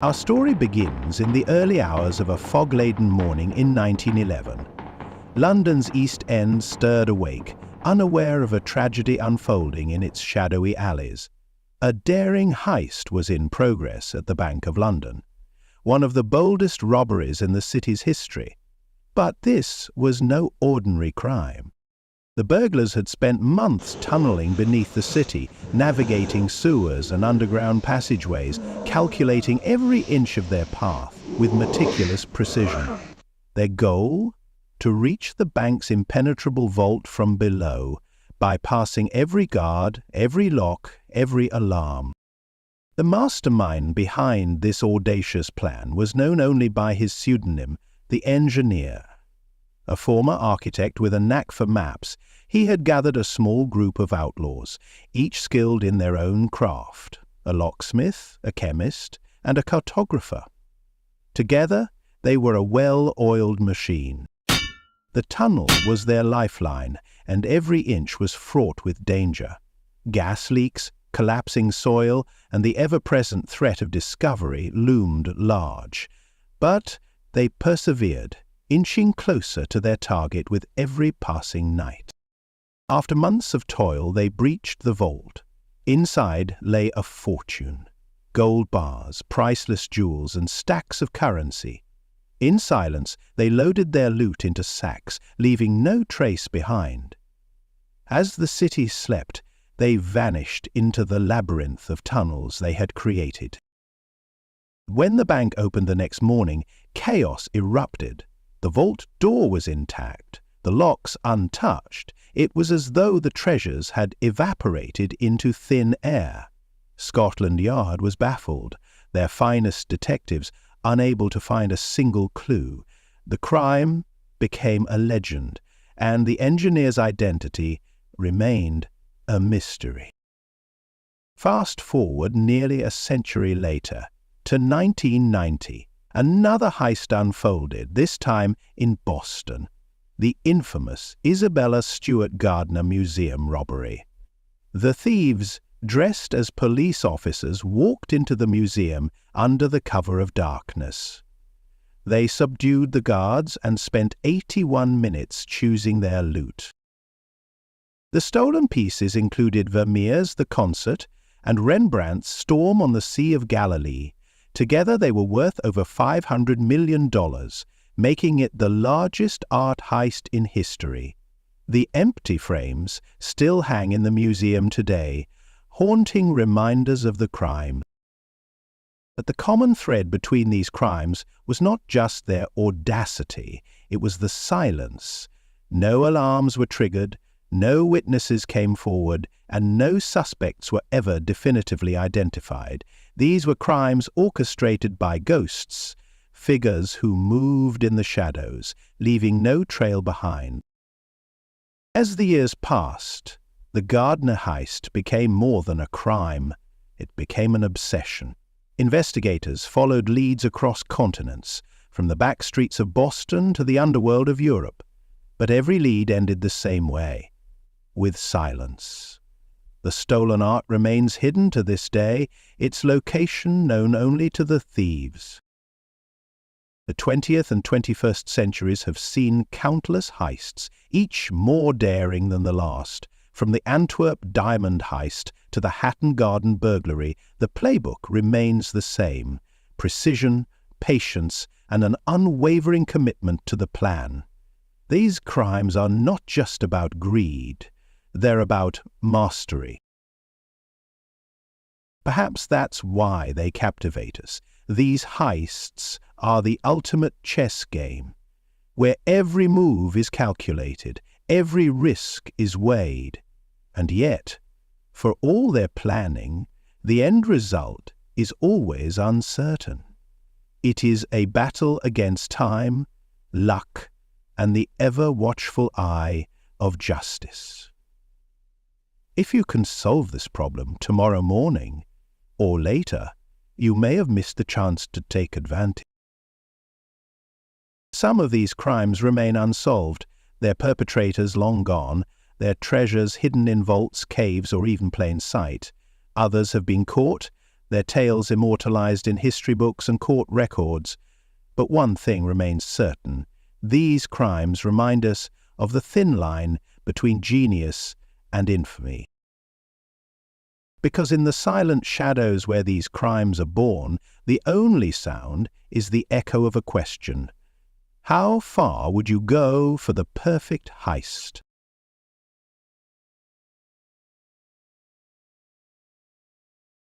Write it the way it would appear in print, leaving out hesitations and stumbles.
Our story begins in the early hours of a fog-laden morning in 1911. London's East End stirred awake, unaware of a tragedy unfolding in its shadowy alleys. A daring heist was in progress at the Bank of London, one of the boldest robberies in the city's history. But this was no ordinary crime. The burglars had spent months tunneling beneath the city, navigating sewers and underground passageways, calculating every inch of their path with meticulous precision. Their goal? To reach the bank's impenetrable vault from below, bypassing every guard, every lock, every alarm. The mastermind behind this audacious plan was known only by his pseudonym, the Engineer. A former architect with a knack for maps, he had gathered a small group of outlaws, each skilled in their own craft, a locksmith, a chemist, and a cartographer. Together, they were a well-oiled machine. The tunnel was their lifeline, and every inch was fraught with danger. Gas leaks, collapsing soil, and the ever-present threat of discovery loomed large. But they persevered, inching closer to their target with every passing night. After months of toil, they breached the vault. Inside lay a fortune: gold bars, priceless jewels, and stacks of currency. In silence, they loaded their loot into sacks, leaving no trace behind. As the city slept, they vanished into the labyrinth of tunnels they had created. When the bank opened the next morning, chaos erupted. The vault door was intact, the locks untouched. It was as though the treasures had evaporated into thin air. Scotland Yard was baffled, their finest detectives unable to find a single clue. The crime became a legend, and the engineer's identity remained a mystery. Fast forward nearly a century later, to 1990. Another heist unfolded, this time in Boston. The infamous Isabella Stewart Gardner Museum robbery. The thieves, dressed as police officers, walked into the museum under the cover of darkness. They subdued the guards and spent 81 minutes choosing their loot. The stolen pieces included Vermeer's The Concert and Rembrandt's Storm on the Sea of Galilee. Together they were worth over $500 million, making it the largest art heist in history. The empty frames still hang in the museum today, haunting reminders of the crime. But the common thread between these crimes was not just their audacity, it was the silence. No alarms were triggered, no witnesses came forward, and no suspects were ever definitively identified. These were crimes orchestrated by ghosts, figures who moved in the shadows, leaving no trail behind. As the years passed, the Gardner heist became more than a crime. It became an obsession. Investigators followed leads across continents, from the back streets of Boston to the underworld of Europe. But every lead ended the same way, with silence. The stolen art remains hidden to this day, its location known only to the thieves. The 20th and 21st centuries have seen countless heists, each more daring than the last. From the Antwerp diamond heist to the Hatton Garden burglary, the playbook remains the same: precision, patience, and an unwavering commitment to the plan. These crimes are not just about greed, they're about mastery. Perhaps that's why they captivate us. These heists are the ultimate chess game, where every move is calculated, every risk is weighed. And yet, for all their planning, the end result is always uncertain. It is a battle against time, luck, and the ever-watchful eye of justice. If you can solve this problem tomorrow morning or later, you may have missed the chance to take advantage. Some of these crimes remain unsolved, their perpetrators long gone, their treasures hidden in vaults, caves, or even plain sight. Others have been caught, their tales immortalized in history books and court records. But one thing remains certain: these crimes remind us of the thin line between genius and infamy. Because in the silent shadows where these crimes are born, the only sound is the echo of a question. How far would you go for the perfect heist?